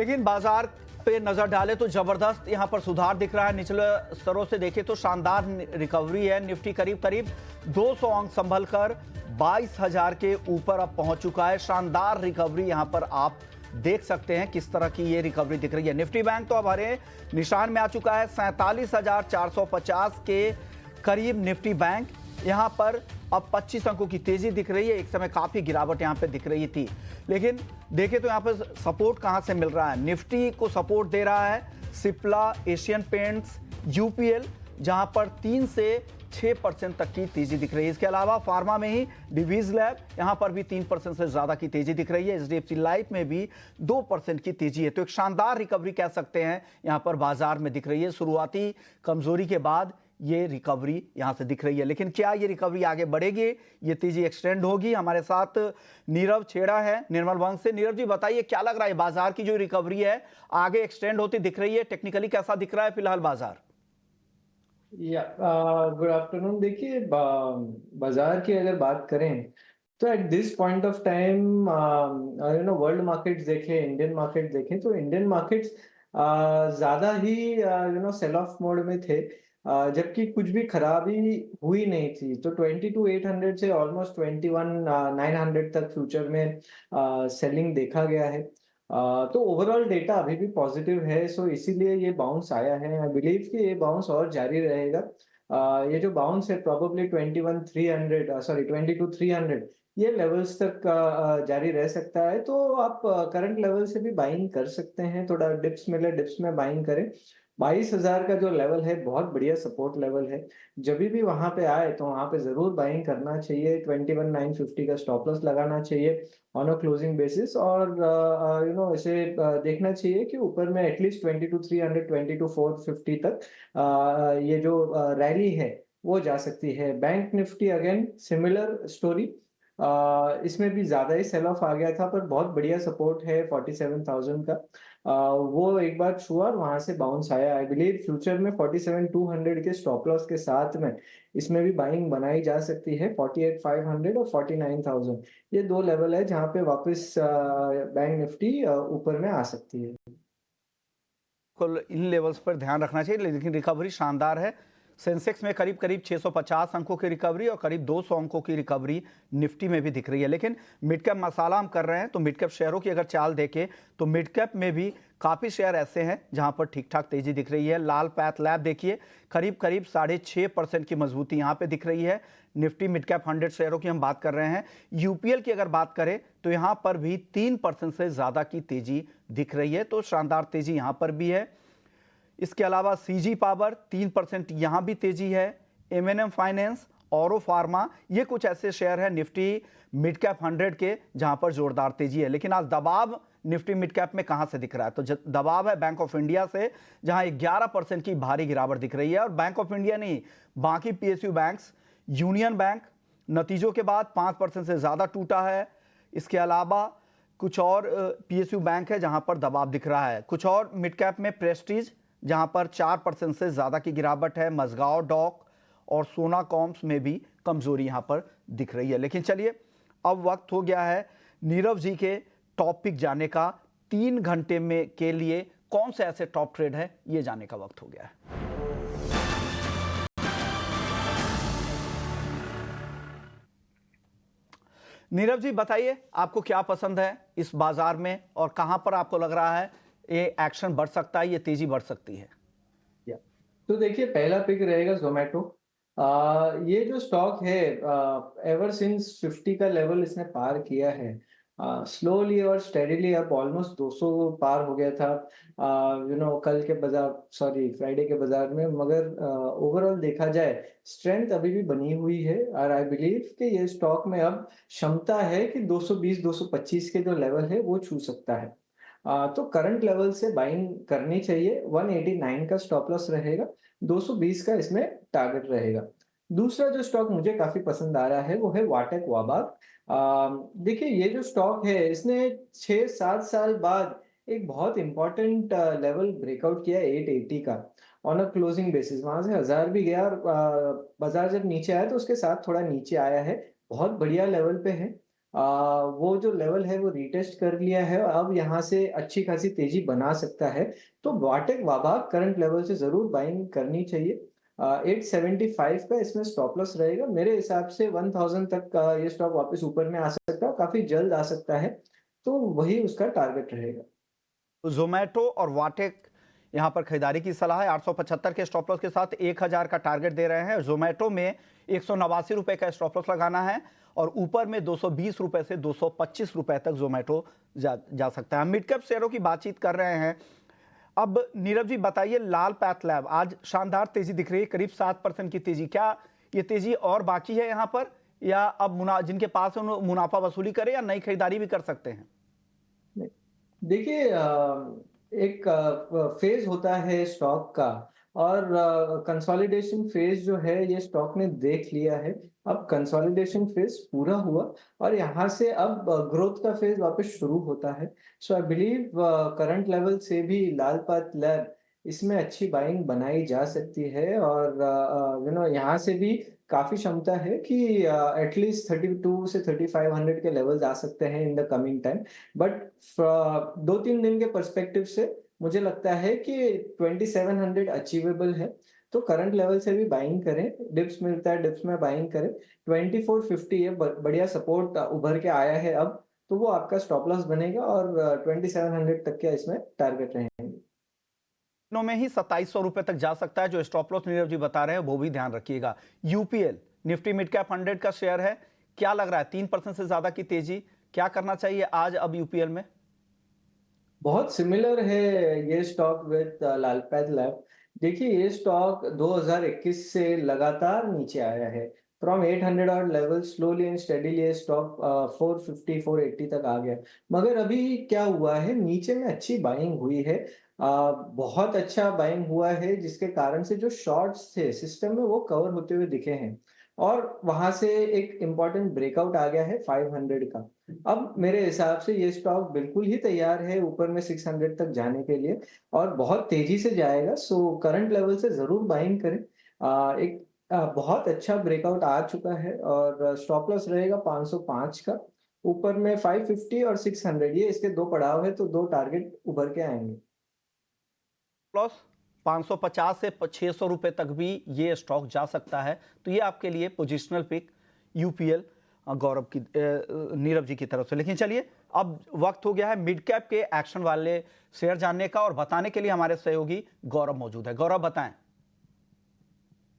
लेकिन बाजार पे नजर डालें तो जबरदस्त यहां पर सुधार दिख रहा है। निचले स्तरों से देखें तो शानदार रिकवरी है। निफ्टी करीब करीब 200 अंक संभल कर 22,000 के ऊपर अब पहुंच चुका है। शानदार रिकवरी यहां पर आप देख सकते हैं किस तरह की ये रिकवरी दिख रही है। निफ्टी बैंक तो अब हरे निशान में आ चुका है। 47,450 के करीब निफ्टी बैंक यहां पर अब 25 अंकों की तेजी दिख रही है। एक समय काफी गिरावट यहां पे दिख रही थी, लेकिन देखें तो यहां पर सपोर्ट कहां से मिल रहा है। निफ्टी को सपोर्ट दे रहा है सिप्ला, एशियन पेंट्स, यूपीएल, जहां पर 3 से 6% तक की तेजी दिख रही है। इसके अलावा फार्मा में ही डिवीज लैब, यहां पर भी 3% से ज्यादा की तेजी दिख रही है। एचडीएफसी लाइफ में भी 2% की तेजी है। तो एक शानदार रिकवरी कह सकते हैं यहां पर बाजार में दिख रही है। शुरुआती कमजोरी के बाद ये रिकवरी यहां से दिख रही है, लेकिन क्या ये रिकवरी आगे बढ़ेगी, ये तेजी एक्सटेंड होगी? हमारे साथ नीरव छेड़ा है निर्मल बैंक से। नीरव जी बताइए, क्या लग रहा है बाजार की जो रिकवरी है आगे एक्सटेंड होती दिख रही है? टेक्निकली कैसा दिख रहा है फिलहाल बाजार? या गुड आफ्टरनून। देखिए, बाजार की अगर बात करें तो eight this point of time world markets देखें, इंडियन मार्केट देखें तो इंडियन मार्केट्स ज्यादा ही सेल ऑफ मोड में थे। जबकि कुछ भी खराबी हुई नहीं थी। तो 22,800 से ऑलमोस्ट 21,900 तक फ्यूचर में सेलिंग देखा गया है। तो ओवरऑल डेटा अभी भी पॉजिटिव है, सो इसीलिए ये बाउंस आया है। आई बिलीव कि ये बाउंस और जारी रहेगा। ये जो बाउंस है प्रॉबेबली 21,300 सॉरी 22,300 ये लेवल्स तक जारी रह सकता है। तो आप करंट लेवल से भी बाइंग कर सकते हैं। थोड़ा डिप्स मिले, डिप्स में बाइंग करें। 22,000 का जो लेवल है बहुत बढ़िया सपोर्ट लेवल है। जब भी वहां पे आए तो वहां पे जरूर बाइंग करना चाहिए। 21,950 का स्टॉप लॉस लगाना चाहिए ऑन अ क्लोजिंग बेसिस। और इसे देखना चाहिए कि ऊपर में एटलीस्ट 22,300 22,450 तक ये जो रैली है वो जा सकती है। Bank Nifty again similar story. इसमें भी ज्यादा ही सेल ऑफ आ गया था, पर बहुत बढ़िया सपोर्ट है 47,000 का। वो एक बार छुआ और वहां से बाउंस आया। आई बिलीव फ्यूचर में 47,200 के स्टॉप लॉस के साथ में इसमें भी बाइंग बनाई जा सकती है। 48,500 और 49,000 ये दो लेवल है जहां पे वापस बैंक निफ्टी ऊपर में आ सकती है। कुल इन लेवल्स पर ध्यान रखना चाहिए, लेकिन रिकवरी शानदार है। सेंसेक्स में करीब करीब 650 अंकों की रिकवरी और करीब 200 अंकों की रिकवरी निफ्टी में भी दिख रही है। लेकिन मिड कैप मसाला हम कर रहे हैं तो मिड कैप शेयरों की अगर चाल देखें तो मिड कैप में भी काफ़ी शेयर ऐसे हैं जहां पर ठीक ठाक तेजी दिख रही है। लाल पैथ लैब देखिए, करीब करीब 6.5% की मजबूती यहां पे दिख रही है। निफ्टी मिड कैप 100 शेयरों की हम बात कर रहे हैं। यूपीएल की अगर बात करें तो यहां पर भी 3% से ज़्यादा की तेजी दिख रही है। तो शानदार तेजी यहां पर भी है। इसके अलावा सीजी पावर 3% यहां भी तेजी है। एमएनएम फाइनेंस, औरो फार्मा, ये कुछ ऐसे शेयर है निफ्टी मिड कैप 100 के जहां पर जोरदार तेजी है। लेकिन आज दबाव निफ्टी मिड कैप में कहां से दिख रहा है? तो दबाव है बैंक ऑफ इंडिया से, जहां 11% की भारी गिरावट दिख रही है। और बैंक ऑफ इंडिया नहीं, बाकी पीएसयू बैंक्स, यूनियन बैंक नतीजों के बाद 5% से ज्यादा टूटा है। इसके अलावा कुछ और पीएसयू बैंक है जहां पर दबाव दिख रहा है। कुछ और मिड कैप में प्रेस्टीज, जहां पर 4% से ज्यादा की गिरावट है। मजगांव डॉक और सोना कॉम्स में भी कमजोरी यहां पर दिख रही है। लेकिन चलिए, अब वक्त हो गया है नीरव जी के टॉपिक जाने का। 3 घंटे में के लिए कौन से ऐसे टॉप ट्रेड है, ये जाने का वक्त हो गया है। नीरव जी बताइए, आपको क्या पसंद है इस बाजार में और कहां पर आपको लग रहा है ये एक्शन बढ़ सकता है, ये तेजी बढ़ सकती है? या तो देखिए, पहला पिक रहेगा जोमेटो। ये जो स्टॉक है एवर सिंस 50 का लेवल इसने पार किया है। स्लोली और स्टेडीली अब ऑलमोस्ट 200 पार हो गया था कल के बाजार, सॉरी फ्राइडे के बाजार में। मगर ओवरऑल देखा जाए स्ट्रेंथ अभी भी बनी हुई है। और आई बिलीव कि ये स्टॉक में अब क्षमता है कि 220 225 के जो लेवल है वो छू सकता है। तो करंट लेवल से बाइंग करनी चाहिए। 189 का स्टॉप लॉस रहेगा, 220 का इसमें टारगेट रहेगा। दूसरा जो स्टॉक मुझे काफी पसंद आ रहा है वो है वाटेक वाबाक। देखिए, ये जो स्टॉक है इसने 6-7 साल बाद एक बहुत इंपॉर्टेंट लेवल ब्रेकआउट किया 880 का ऑन अ क्लोजिंग बेसिस। वहां से 1000 भी गया और बाजार जब नीचे आया तो उसके साथ थोड़ा नीचे आया है। बहुत बढ़िया लेवल पे है। वो जो लेवल है वो रीटेस्ट कर लिया है और अब यहाँ से अच्छी खासी तेजी बना सकता है। तो वाटेक वाबा करंट लेवल से ज़रूर बाइंग करनी चाहिए। 875 का इसमें स्टॉप लॉस रहेगा। मेरे हिसाब से 1000 तक का ये स्टॉक वापस ऊपर में आ सकता है, काफ़ी जल्द आ सकता है, तो वही उसका टारगेट रहेगा। जोमेटो और वाटेक यहां पर खरीदारी की सलाह है। 875 के स्टॉप लॉस के साथ 1000 का टारगेट दे रहे हैं। जोमेटो में 189 रुपए का स्टॉप लॉस लगाना है और ऊपर में 220 रुपए से 225 रुपए तक जोमेटो जा सकता है। मिड कैप शेयरों की बातचीत कर रहे हैं। अब नीरव जी बताइए, लाल पैथ लैब आज शानदार तेजी दिख रही है, करीब 7% की तेजी। क्या ये तेजी और बाकी है यहाँ पर, या अब जिनके पास है मुनाफा वसूली करे या नई खरीदारी भी कर सकते हैं? देखिए एक फेज होता है स्टॉक का और कंसोलिडेशन फेज जो है ये स्टॉक ने देख लिया है। अब कंसोलिडेशन फेज पूरा हुआ और यहाँ से अब ग्रोथ का फेज वापस शुरू होता है। सो आई बिलीव करंट लेवल से भी लाल पाथ लैब इसमें अच्छी बाइंग बनाई जा सकती है और यहाँ से भी काफी क्षमता है कि एटलीस्ट 32 से 3500 के लेवल्स आ सकते हैं in the coming time. But 2-3 दिन के पर्सपेक्टिव से मुझे लगता है कि 2700 अचीवेबल है। तो करंट लेवल से भी बाइंग करें, डिप्स मिलता है डिप्स में बाइंग करें। 2450 ये बढ़िया सपोर्ट उभर के आया है अब, तो वो आपका स्टॉप लॉस बनेगा और 2700 तक के इसमें टारगेट रहेंगे। दिनों में ही 2700 रुपए तक जा सकता है, जो स्टॉप लॉस नीरव जी बता रहे हैं वो भी ध्यान रखिएगा। यूपीएल निफ्टी मिड कैप 100 का शेयर है, क्या लग रहा है 3% से ज्यादा की तेजी, क्या करना चाहिए आज अब यूपीएल में? बहुत सिमिलर है ये स्टॉक विद लालपैथ लैब। देखिए ये स्टॉक 2021 से लगातार नीचे आया है। फ्रॉम 800 और लेवल स्लोली एंड स्टेडीली ये स्टॉक 450 480 तक आ गया। मगर अभी क्या हुआ है, नीचे में अच्छी बाइंग हुई है। बहुत अच्छा बाइंग हुआ है जिसके कारण से जो शॉर्ट्स थे सिस्टम में वो कवर होते हुए दिखे हैं और वहां से एक इम्पॉर्टेंट ब्रेकआउट आ गया है 500 का। अब मेरे हिसाब से ये स्टॉक बिल्कुल ही तैयार है ऊपर में 600 तक जाने के लिए और बहुत तेजी से जाएगा। सो करंट लेवल से जरूर बाइंग करें। एक बहुत अच्छा ब्रेकआउट आ चुका है और स्टॉप लॉस रहेगा 505 का। ऊपर में 550 और 600 ये इसके दो पड़ाव है, तो दो टारगेट उभर के आएंगे। लॉस 550 से 600 रुपए तक भी ये स्टॉक जा सकता है, तो ये आपके लिए पोजिशनल पिक यूपीएल गौरव की नीरव जी की तरफ से। लेकिन चलिए अब वक्त हो गया है मिड कैप के एक्शन वाले शेयर जानने का, और बताने के लिए हमारे सहयोगी गौरव मौजूद है। गौरव बताएं।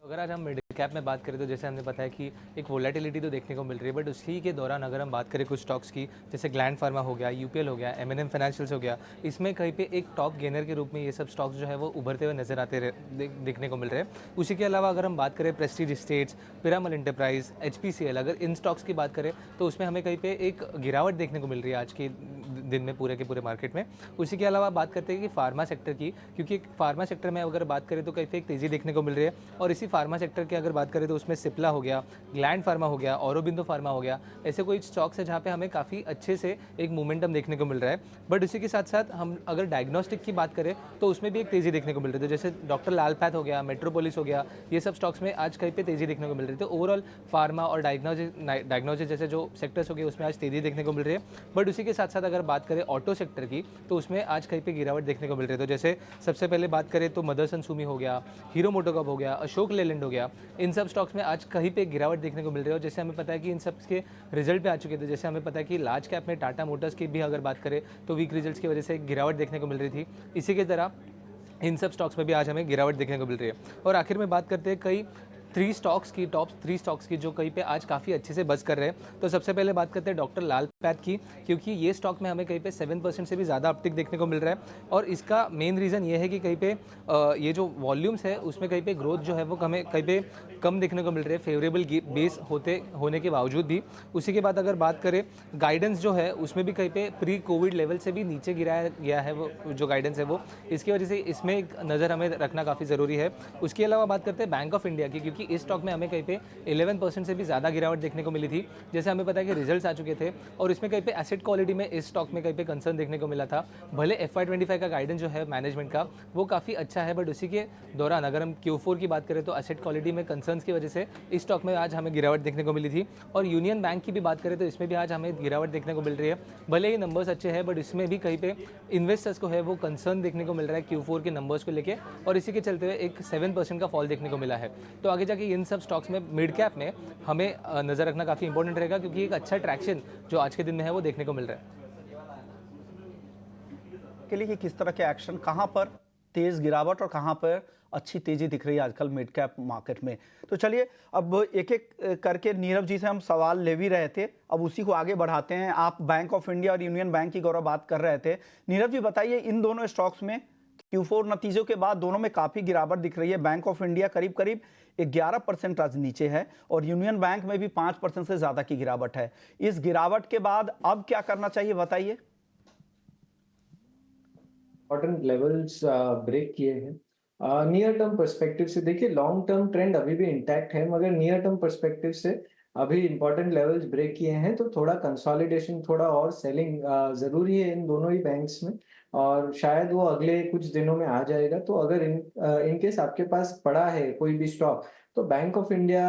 अगर आज हम मिड कैप में बात करें तो जैसे हमने बताया कि एक वोलेटिलिटी तो देखने को मिल रही है, बट उसी के दौरान अगर हम बात करें कुछ स्टॉक्स की, जैसे ग्लैंड फार्मा हो गया, यूपीएल हो गया, एमएनएम फाइनेंशियल्स हो गया, इसमें कहीं पे एक टॉप गेनर के रूप में ये सब स्टॉक्स जो है वो उभरते हुए नजर आते देखने को मिल रहे हैं। उसी के अलावा अगर हम बात करें Prestige estates, Piramal enterprise, HPCL, अगर इन स्टॉक्स की बात करें तो उसमें हमें कहीं पे एक गिरावट देखने को मिल रही है आज के दिन में पूरे के पूरे मार्केट में। उसी के अलावा बात करते हैं कि फार्मा सेक्टर की, क्योंकि फार्मा सेक्टर में अगर बात करें तो कहीं पे एक तेज़ी देखने को मिल रही है। और इसी फार्मा सेक्टर के अगर बात करें तो उसमें सिप्ला हो गया, ग्लैंड फार्मा हो गया, औरोबिंदो फार्मा हो गया, ऐसे कोई स्टॉक्स है जहाँ पे हमें काफ़ी अच्छे से एक मोमेंटम देखने को मिल रहा है। बट उसी के साथ साथ हम अगर डायग्नोस्टिक की बात करें तो उसमें भी एक तेज़ी देखने को मिल रही थी, जैसे डॉक्टर लाल पैथ हो गया, मेट्रोपोलिस हो गया, ये सब स्टॉक्स में आज कहीं पे तेज़ी देखने को मिल रही थी। ओवरऑल फार्मा और डायग्नोसिस जैसे जो सेक्टर्स हो गए उसमें आज तेज़ी देखने को मिल रही है। बट उसी के साथ साथ अगर बात करें ऑटो सेक्टर की तो उसमें आज कहीं पे गिरावट देखने को मिल रही है। तो जैसे सबसे पहले बात करें तो मदरसन सुमी हो गया, हीरो मोटोकॉर्प हो गया, अशोक लेलैंड हो गया, इन सब स्टॉक्स में आज कहीं पे गिरावट देखने को मिल रही है। और जैसे हमें पता है कि इन सब के रिजल्ट पे आ चुके थे, जैसे हमें पता है कि लार्ज कैप में टाटा मोटर्स की भी अगर बात करें तो वीक रिजल्ट्स की वजह से गिरावट देखने को मिल रही थी। इसी की तरह इन सब स्टॉक्स में भी आज हमें गिरावट देखने को मिल रही है। और आखिर में बात करते हैं कई टॉप थ्री स्टॉक्स की जो कहीं पे आज काफ़ी अच्छे से बज कर रहे हैं। तो सबसे पहले बात करते हैं डॉक्टर लाल पैथ की, क्योंकि ये स्टॉक में हमें कहीं पे 7% से भी ज़्यादा अपटिक देखने को मिल रहा है। और इसका मेन रीज़न ये है कि कहीं पे ये जो वॉल्यूम्स है उसमें कहीं पे ग्रोथ जो है वो हमें कहीं पे कम देखने को मिल रही है, फेवरेबल बेस होने के बावजूद भी। उसी के बाद अगर बात करें गाइडेंस जो है उसमें भी कहीं पे प्री कोविड लेवल से भी नीचे गिराया गया है वो जो गाइडेंस है वो, इसकी वजह से इसमें एक नज़र हमें रखना काफ़ी ज़रूरी है। उसके अलावा बात करते हैं बैंक ऑफ इंडिया की, क्योंकि इस स्टॉक में हमें कहीं पे 11% से भी ज़्यादा गिरावट देखने को मिली थी। जैसे हमें पता है कि रिजल्ट्स आ चुके थे और इसमें कहीं पे एसेट क्वालिटी में इस स्टॉक में कहीं पे कंसर्न देखने को मिला था। भले FY25 का गाइडेंस जो है मैनेजमेंट का वो काफ़ी अच्छा है, बट उसी के दौरान अगर हम Q4 की बात करें तो एसेट क्वालिटी में कंसर्न्स की वजह से इस स्टॉक में आज हमें गिरावट देखने को मिली थी। और यूनियन बैंक की भी बात करें तो इसमें भी आज हमें गिरावट देखने को मिल रही है। भले ही नंबर्स अच्छे हैं, बट इसमें भी कहीं पे इन्वेस्टर्स को है वो कंसर्न देखने को मिल रहा है Q4 के नंबर्स को लेके, और इसी के चलते हुए एक 7% का फॉल देखने को मिला है। तो आगे जाके इन सब स्टॉक्स में मिड कैप में हमें नज़र रखना काफ़ी इंपॉर्टेंट रहेगा, क्योंकि एक अच्छा ट्रैक्शन जो आज के दिन में है वो देखने को मिल रहा है। के लिए कि किस तरह के एक्शन, कहां पर तेज गिरावट और कहां पर अच्छी तेजी दिख रही है आजकल मिड कैप मार्केट में। तो चलिए अब एक एक करके नीरव जी से हम सवाल ले भी रहे थे, अब उसी को आगे बढ़ाते हैं। आप बैंक ऑफ इंडिया और यूनियन बैंक की गौरव बात कर रहे थे। नीरव जी बताइए, इन दोनों स्टॉक्स में Q4 नतीजों के बाद दोनों में काफी गिरावट दिख रही है। बैंक ऑफ इंडिया करीब करीब 11% आज नीचे है और यूनियन बैंक में भी 5% से ज्यादा की गिरावट है। इस गिरावट के बाद अब क्या करना चाहिए बताइए। इम्पोर्टेंट लेवल्स ब्रेक किए हैं। नियर टर्म पर्सपेक्टिव से देखिए, लॉन्ग टर्म ट्रेंड अभी भी इंटैक्ट है, मगर नियर टर्म पर्सपेक्टिव से अभी इंपॉर्टेंट लेवल्स ब्रेक किए हैं, तो थोड़ा कंसोलिडेशन, थोड़ा और सेलिंग जरूरी है इन दोनों ही बैंक्स में, और शायद वो अगले कुछ दिनों में आ जाएगा। तो अगर इनकेस आपके पास पड़ा है कोई भी स्टॉक, तो बैंक ऑफ इंडिया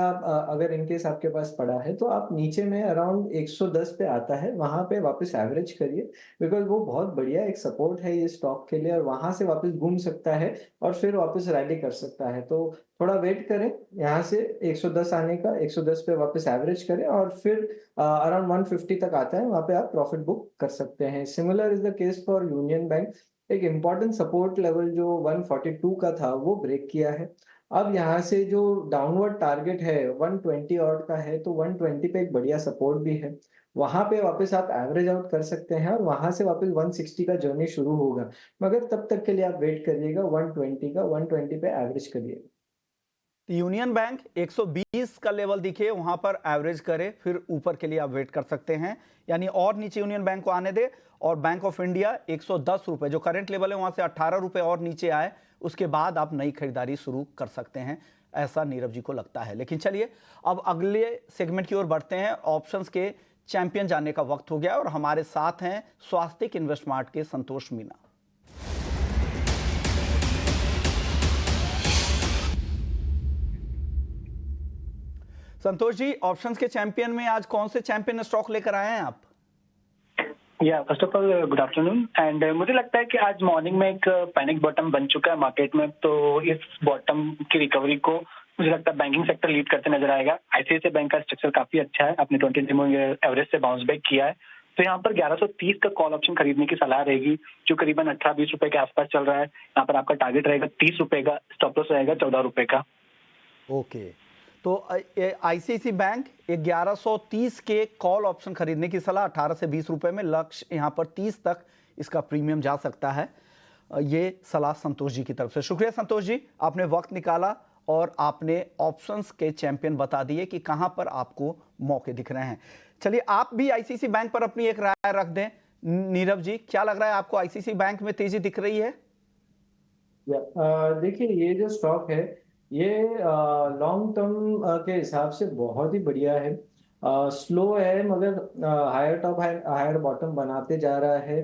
अगर इनकेस आपके पास पड़ा है, तो आप नीचे में अराउंड 110 पे आता है, वहां पे वापस एवरेज करिए, बिकॉज वो बहुत बढ़िया एक सपोर्ट है ये स्टॉक के लिए, और वहां से वापस घूम सकता है और फिर वापस रैली कर सकता है। तो थोड़ा वेट करें, यहाँ से 110 आने का, 110 पे वापस एवरेज करें और फिर अराउंड 150 तक आता है, वहां पे आप प्रॉफिट बुक कर सकते हैं। Similar is the case for union bank. एक इम्पॉर्टेंट सपोर्ट लेवल जो 142 का था वो ब्रेक किया है। अब यहाँ से जो डाउनवर्ड टारगेट है 120 ऑड का है, तो 120 पे एक बढ़िया सपोर्ट भी है, वहां पे वापस आप एवरेज आउट कर सकते हैं और वहां से वापस 160 का जर्नी शुरू होगा। मगर तब तक के लिए आप वेट करिएगा 120 का, 120 पे एवरेज करिएगा। यूनियन बैंक 120 का लेवल दिखे वहां पर एवरेज करे, फिर ऊपर के लिए आप वेट कर सकते हैं, यानी और नीचे यूनियन बैंक को आने दे। और बैंक ऑफ इंडिया 110 रुपए जो करंट लेवल है वहां से 18 रुपए और नीचे आए, उसके बाद आप नई खरीदारी शुरू कर सकते हैं, ऐसा नीरव जी को लगता है। लेकिन चलिए अब अगले सेगमेंट की ओर बढ़ते हैं। ऑप्शंस के चैंपियन जानने का वक्त हो गया और हमारे साथ हैं स्वास्तिक इन्वेस्टमार्ट के संतोष मीना। संतोष जी, ऑप्शंस के चैंपियन में आज कौन से चैंपियन स्टॉक लेकर आए हैं आप? First of all good afternoon. And मुझे लगता है कि आज मॉर्निंग में एक पैनिक बॉटम बन चुका है मार्केट में, तो इस बॉटम की रिकवरी को मुझे लगता है बैंकिंग सेक्टर लीड करते नजर आएगा। ICICI बैंक का स्ट्रक्चर काफी अच्छा है, अपने 20 एवरेज से बाउंस बैक किया है, तो यहाँ पर 1130 का कॉल ऑप्शन खरीदने की सलाह रहेगी, जो करीबन 18-20 रुपए के आसपास चल रहा है। यहाँ पर आपका टारगेट रहेगा 30 रुपए का, स्टॉप लॉस रहेगा 14 रुपए का। ओके, तो ICICI बैंक 1130 के कॉल ऑप्शन खरीदने की सलाह, 18 से 20 रुपए में, लक्ष्य यहाँ पर 30 तक इसका प्रीमियम जा सकता है। ये सलाह संतोष जी की तरफ से। शुक्रिया संतोष जी, आपने वक्त निकाला और आपने ऑप्शंस के चैंपियन बता दिए कि कहां पर आपको मौके दिख रहे हैं। चलिए आप भी ICICI बैंक पर अपनी एक राय रख दें। नीरव जी, क्या लग रहा है आपको, ICICI बैंक में तेजी दिख रही है? देखिए, ये जो स्टॉक है ये लॉन्ग टर्म के हिसाब से बहुत ही बढ़िया है। स्लो है, मगर हायर टॉप हायर बॉटम बनाते जा रहा है।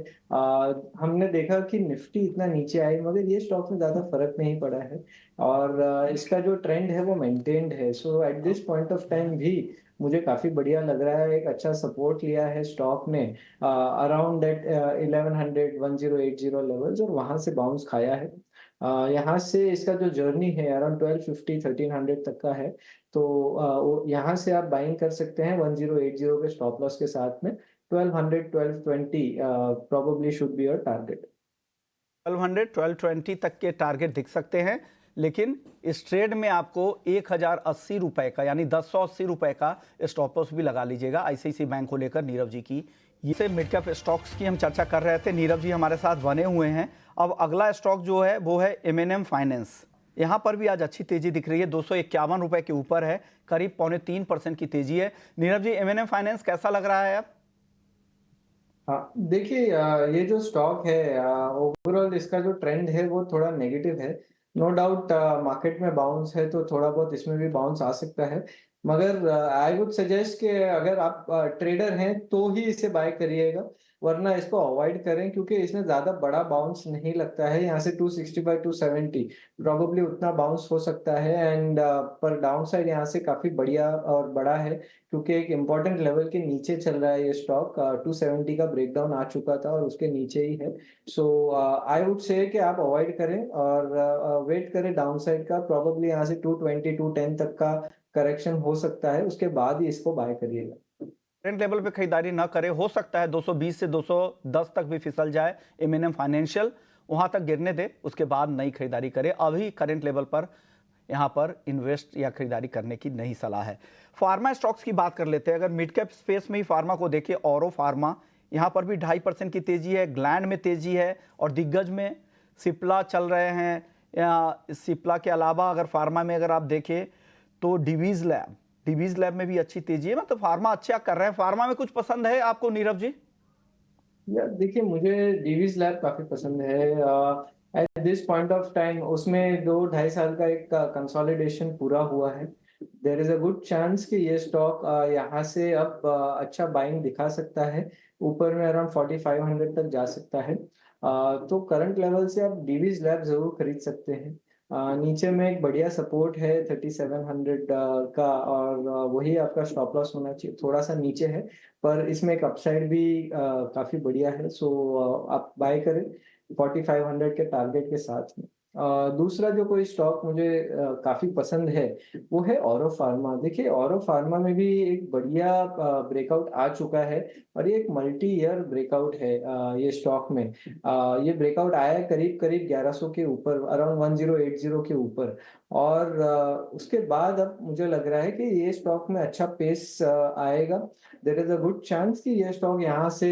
हमने देखा कि निफ्टी इतना नीचे आई, मगर ये स्टॉक में ज्यादा फर्क नहीं पड़ा है, और इसका जो ट्रेंड है वो मेंटेन्ड है। So at this point of time भी मुझे काफी बढ़िया लग रहा है। एक अच्छा सपोर्ट लिया है स्टॉक ने अराउंड दैट 1100 1080 लेवल्स, और वहां से बाउंस खाया है। यहाँ से इसका जो जर्नी है अराउंड 1250 1300 तक का है, तो यहाँ से आप बाइंग कर सकते हैं 1080 के स्टॉप लॉस के साथ में। 1200 1220 probably should be your target. 1200 1220 तक के टारगेट दिख सकते हैं, लेकिन इस ट्रेड में आपको 1080 रुपए का, यानी 1080 रुपए का स्टॉप लॉस भी लगा लीजिएगा। ICICI बैंक को लेकर नीरव जी की ये मिड कैप स्टॉक्स की हम चर्चा कर रहे थे, नीरव जी हमारे साथ बने हुए हैं। अब अगला स्टॉक जो है वो है M&M फाइनेंस। यहाँ पर भी आज अच्छी तेजी दिख रही है, 251 रुपए के ऊपर है, करीब 3.25% की तेजी है। नीरव जी, M&M फाइनेंस कैसा लग रहा है अब? हाँ, देखिए, ये जो स्टॉक है ओवरऑल इसका जो ट्रेंड है वो थोड़ा नेगेटिव है। नो डाउट मार्केट में बाउंस है, तो थोड़ा बहुत इसमें भी बाउंस आ सकता है, मगर आई वुड सजेस्ट कि अगर आप ट्रेडर हैं तो ही इसे बाय करिएगा, वरना इसको अवॉइड करें क्योंकि इसमें ज़्यादा बड़ा बाउंस नहीं लगता है। यहाँ से 265 270 प्रोबेबली उतना बाउंस हो सकता है एंड पर डाउन साइड यहाँ से काफ़ी बढ़िया और बड़ा है क्योंकि एक इम्पोर्टेंट लेवल के नीचे चल रहा है ये स्टॉक। 270 का ब्रेकडाउन आ चुका था और उसके नीचे ही है। सो आई वुड से कि आप अवॉइड करें और वेट करें डाउन साइड का। प्रोबेबली यहाँ से 220 210 तक का करेक्शन हो सकता है, उसके बाद ही इसको बाय करिएगा। करंट लेवल पे खरीदारी ना करें, हो सकता है 220 से 210 तक भी फिसल जाए एमएनएम फाइनेंशियल, वहां तक गिरने दे, उसके बाद नई खरीदारी करें। अभी करंट लेवल पर यहां पर इन्वेस्ट या खरीदारी करने की नहीं सलाह है। फार्मा स्टॉक्स की बात कर लेते हैं। अगर मिड कैप स्पेस में ही फार्मा को देखें, औरो फार्मा यहां पर भी 2.5% की तेजी है, ग्लैंड में तेजी है और दिग्गज में सिप्ला चल रहे हैं। या सिप्ला के अलावा अगर फार्मा में अगर आप देखें तो डिवीज लैब में भी अच्छी तेजी है। मतलब फार्मा अच्छा कर रहे हैं। फार्मा में कुछ पसंद है आपको नीरव जी? यार देखिए, मुझे डीवीज लैब काफी पसंद है। Eight this point of time उसमें 2 ढाई साल का एक कंसोलिडेशन पूरा हुआ है। There is a good chance कि ये स्टॉक यहाँ से अब अच्छा बाइंग दिखा सकता है। ऊपर में अराउंड 4500 तक जा सकता है। तो करंट लेवल से आप डीवीज लैब जरूर खरीद सकते हैं। नीचे में एक बढ़िया सपोर्ट है 3700 का, और वही आपका स्टॉप लॉस होना चाहिए। थोड़ा सा नीचे है पर इसमें एक अपसाइड भी काफी बढ़िया है। सो आप बाय करें 4500 के टारगेट के साथ में। दूसरा जो कोई स्टॉक मुझे काफी पसंद है वो है औरो फार्मा। देखिए, औरो फार्मा में भी एक बढ़िया ब्रेकआउट आ चुका है और ये एक मल्टी ईयर ब्रेकआउट है। ये स्टॉक में ये ब्रेकआउट आया है करीब करीब 1100 के ऊपर, अराउंड 1080 के ऊपर। और उसके बाद अब मुझे लग रहा है कि ये स्टॉक में अच्छा पेस आएगा। There is a good chance कि ये स्टॉक यहाँ से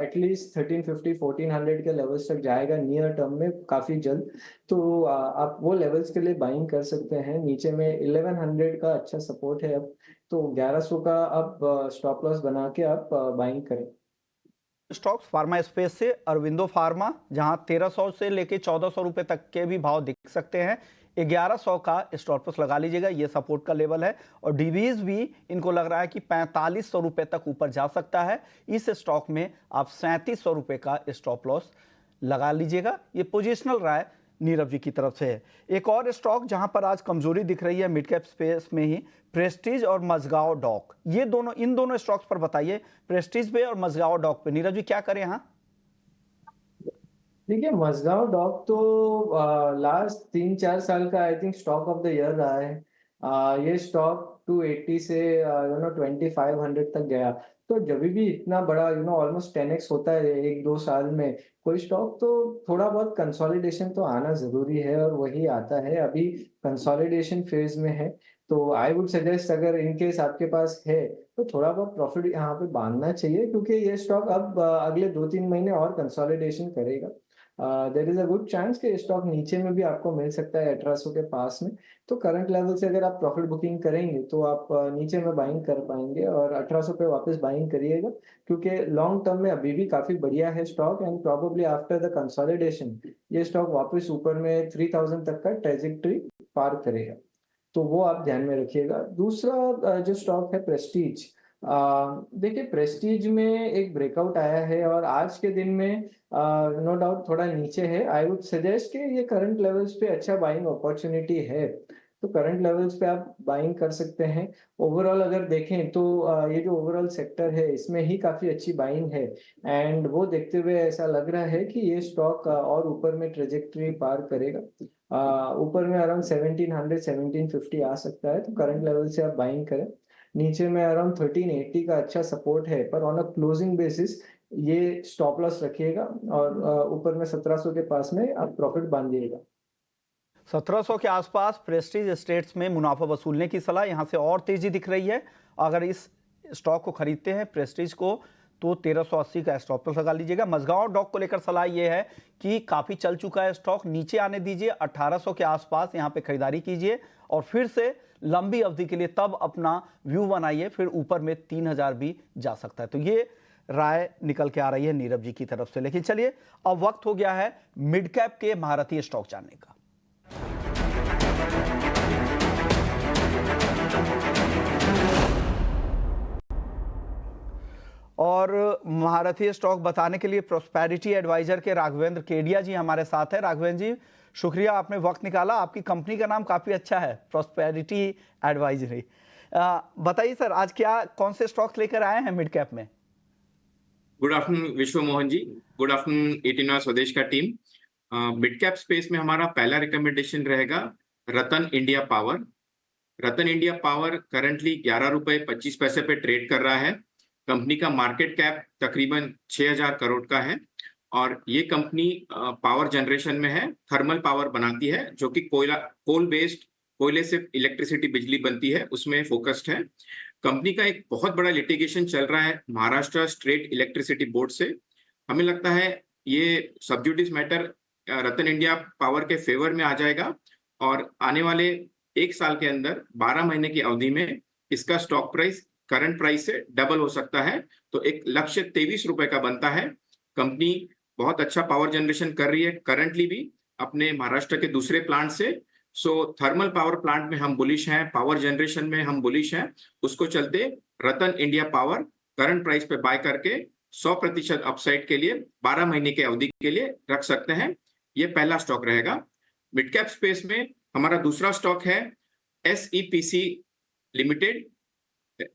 एटलीस्ट 1350 1400 के लेवल्स तक जाएगा नियर टर्म में काफी जल्द। तो आप वो लेवल्स के लिए बाइंग कर सकते हैं। नीचे में 1100 का अच्छा सपोर्ट है अब, तो 1100 का अब स्टॉप लॉस बना के आप बाइंग करें। स्टॉक्स फार्मा स्पेस से अरविंदो फार्मा, जहां 1300 से लेके 1400 रुपए तक के भी भाव दिख सकते हैं। 1100 का स्टॉप लॉस लगा लीजिएगा, ये सपोर्ट का लेवल है। और डीवीज भी इनको लग रहा है कि 4500 रुपए तक ऊपर जा सकता है। इस स्टॉक में आप 3700 रुपए का स्टॉप लॉस लगा लीजिएगा। ये पोजिशनल राय नीरव जी की तरफ से है। एक और स्टॉक जहां पर आज कमजोरी दिख रही है मिड कैप स्पेस में ही, प्रेस्टीज और मजगांव डॉक। ये दोनों, इन दोनों स्टॉक्स पर बताइए, प्रेस्टीज पे और मजगांव डॉक पे। नीरव जी क्या करें यहाँ? देखिए, मजगांव डॉक तो लास्ट 3 4 साल का I think stock of the year रहा है। ये स्टॉक 280 से 2500 तक गया। तो जब भी इतना बड़ा ऑलमोस्ट 10x होता है 1 2 साल में कोई स्टॉक, तो थोड़ा बहुत कंसोलिडेशन तो आना जरूरी है और वही आता है। अभी कंसोलिडेशन फेज में है, तो आई वुड सजेस्ट अगर इन केस आपके पास है तो थोड़ा बहुत प्रॉफिट यहाँ पे बांधना चाहिए क्योंकि ये स्टॉक अब अगले 2 3 महीने और कंसोलिडेशन करेगा। There is a good chance कि स्टॉक नीचे में भी आपको मिल सकता है 1800 के पास में। तो करंट लेवल से अगर आप प्रॉफिट बुकिंग करेंगे तो आप नीचे में बाइंग कर पाएंगे और 1800 पे वापस बाइंग करिएगा क्योंकि लॉन्ग टर्म में अभी भी काफी बढ़िया है stock and probably after the consolidation ये स्टॉक वापस ऊपर में 3000 तक का ट्रेजेक्टरी पार करेगा। तो वो आप ध्यान में रखिएगा। दूसरा जो स्टॉक है प्रेस्टीज। देखिए, प्रेस्टीज में एक ब्रेकआउट आया है और आज के दिन में नो डाउट थोड़ा नीचे है। आई वुड सजेस्ट कि ये करंट लेवल्स पे अच्छा बाइंग अपॉर्चुनिटी है, तो करंट लेवल्स पे आप बाइंग कर सकते हैं। ओवरऑल अगर देखें तो ये जो ओवरऑल सेक्टर है इसमें ही काफी अच्छी बाइंग है एंड वो देखते हुए ऐसा लग रहा है कि ये स्टॉक और ऊपर में ट्रेजेक्टरी पार करेगा। ऊपर में अराउंड 1700 1750 आ सकता है, तो करंट लेवल से आप बाइंग करें। नीचे में अराउंड 1380 का अच्छा सपोर्ट है पर ऑन अ क्लोजिंग बेसिस ये स्टॉप लॉस रखिएगा और ऊपर में 1700 के पास में आप प्रॉफिट बांधिएगा। 1700 के आसपास प्रेस्टीज एस्टेट्स में मुनाफा वसूलने की सलाह, यहां से और तेजी दिख रही है। अगर इस स्टॉक को खरीदते हैं प्रेस्टीज को तो 1380 का स्टॉप लॉस लगा लीजिएगा। मजगांव डॉक को लेकर सलाह यह है कि काफी चल चुका है स्टॉक, नीचे आने दीजिए, 1800 के आसपास यहां पे खरीदारी कीजिए और फिर से लंबी अवधि के लिए तब अपना व्यू बनाइए, फिर ऊपर में 3000 भी जा सकता है। तो ये राय निकल के आ रही है नीरव जी की तरफ से। लेकिन चलिए, अब वक्त हो गया है मिड कैप के भारतीय स्टॉक जानने का। और महारथी स्टॉक बताने के लिए प्रोस्पेरिटी एडवाइजर के राघवेंद्र केडिया जी हमारे साथ है। राघवेंद्र जी, शुक्रिया, आपने वक्त निकाला। आपकी कंपनी का नाम काफ़ी अच्छा है, प्रोस्पेरिटी एडवाइजरी। बताइए सर, आज कौन से स्टॉक्स लेकर आए हैं मिड कैप में? गुड आफ्टरनून विश्व Mohan ji, good afternoon 18 our स्वदेश का टीम। मिड कैप स्पेस में हमारा पहला रिकमेंडेशन रहेगा रतन इंडिया पावर। रतन इंडिया पावर करंटली 11 रुपए 25 पैसे पे ट्रेड कर रहा है। कंपनी का मार्केट कैप तकरीबन 6000 करोड़ का है और ये कंपनी पावर जनरेशन में है, थर्मल पावर बनाती है, जो कि कोल बेस्ड, कोयले से इलेक्ट्रिसिटी बिजली बनती है, उसमें फोकस्ड है। कंपनी का एक बहुत बड़ा लिटिगेशन चल रहा है महाराष्ट्र स्टेट इलेक्ट्रिसिटी बोर्ड से। हमें लगता है ये सब्जुडिस मैटर रतन इंडिया पावर के फेवर में आ जाएगा और आने वाले एक साल के अंदर 12 महीने की अवधि में इसका स्टॉक प्राइस करंट प्राइस से डबल हो सकता है। तो एक लक्ष्य 23 रुपए का बनता है। कंपनी बहुत अच्छा पावर जनरेशन कर रही है करंटली भी अपने महाराष्ट्र के दूसरे प्लांट से। सो थर्मल पावर प्लांट में हम बुलिश हैं, पावर जनरेशन में हम बुलिश हैं। उसको चलते रतन इंडिया पावर करंट प्राइस पे बाय करके 100% अपसाइड के लिए 12 महीने की अवधि के लिए रख सकते हैं। ये पहला स्टॉक रहेगा। मिड कैप स्पेस में हमारा दूसरा स्टॉक है SEPC लिमिटेड।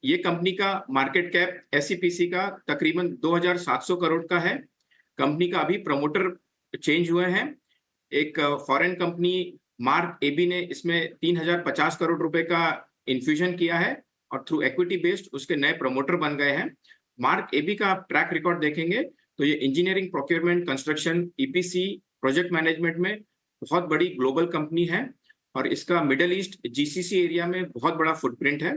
ये कंपनी का मार्केट कैप SEPC का तकरीबन 2700 करोड़ का है। कंपनी का अभी प्रमोटर चेंज हुए हैं। एक फॉरेन कंपनी मार्क एबी ने इसमें 3050 करोड़ रुपए का इन्फ्यूजन किया है और थ्रू इक्विटी बेस्ड उसके नए प्रमोटर बन गए हैं। मार्क एबी का आप ट्रैक रिकॉर्ड देखेंगे तो ये engineering, procurement, construction, EPC, project management में बहुत बड़ी ग्लोबल कंपनी है और इसका मिडल ईस्ट GCC एरिया में बहुत बड़ा फुटप्रिंट है।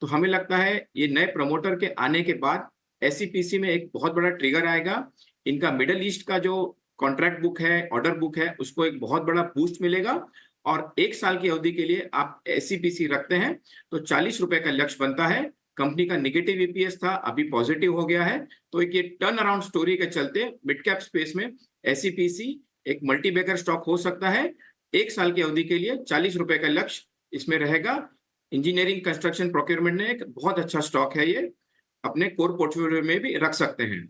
तो हमें लगता है ये नए प्रमोटर के आने के बाद SEPC में एक बहुत बड़ा ट्रिगर आएगा। इनका मिडल ईस्ट का जो कॉन्ट्रैक्ट बुक है, ऑर्डर बुक है, उसको एक बहुत बड़ा बूस्ट मिलेगा और एक साल की अवधि के लिए आप SEPC रखते हैं तो 40 रुपए का लक्ष्य बनता है। कंपनी का नेगेटिव EPS था, अभी पॉजिटिव हो गया है। तो एक ये टर्न अराउंड स्टोरी के चलते मिड कैप स्पेस में SEPC एक मल्टीबैगर स्टॉक हो सकता है। एक साल की अवधि के लिए 40 रुपए का लक्ष्य इसमें रहेगा। इंजीनियरिंग, कंस्ट्रक्शन, प्रोक्योरमेंट में एक बहुत अच्छा स्टॉक है, ये अपने कोर पोर्टफोलियो में भी रख सकते हैं।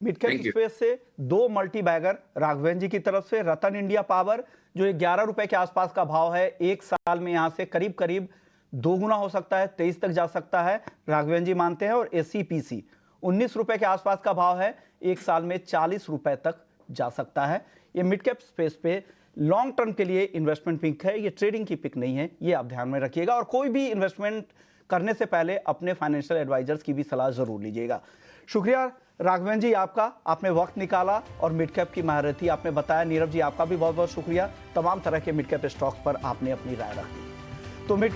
मिड कैप स्पेस से 2 मल्टी बैगर राघवेंद्र जी की तरफ से। रतन इंडिया पावर जो 11 रुपए के आसपास का भाव है, एक साल में यहां से करीब करीब 2 गुना हो सकता है, 23 तक जा सकता है, राघवेंद्र जी मानते हैं। और SEPC 19 रुपए के आसपास का भाव है, एक साल में 40 रुपए तक जा सकता है। ये मिड कैप स्पेस पे लॉन्ग टर्म के लिए इन्वेस्टमेंट पिक है, ये ट्रेडिंग की पिक नहीं है, ये आप ध्यान में रखिएगा। और कोई भी इन्वेस्टमेंट करने से पहले अपने फाइनेंशियल एडवाइजर्स की भी सलाह जरूर लीजिएगा। शुक्रिया राघवेंद्र जी आपका, आपने वक्त निकाला और मिड कैप की महारथी आपने बताया। नीरव जी आपका भी बहुत बहुत शुक्रिया, तमाम तरह के मिड कैप स्टॉक्स पर आपने अपनी राय रखी। तो मिड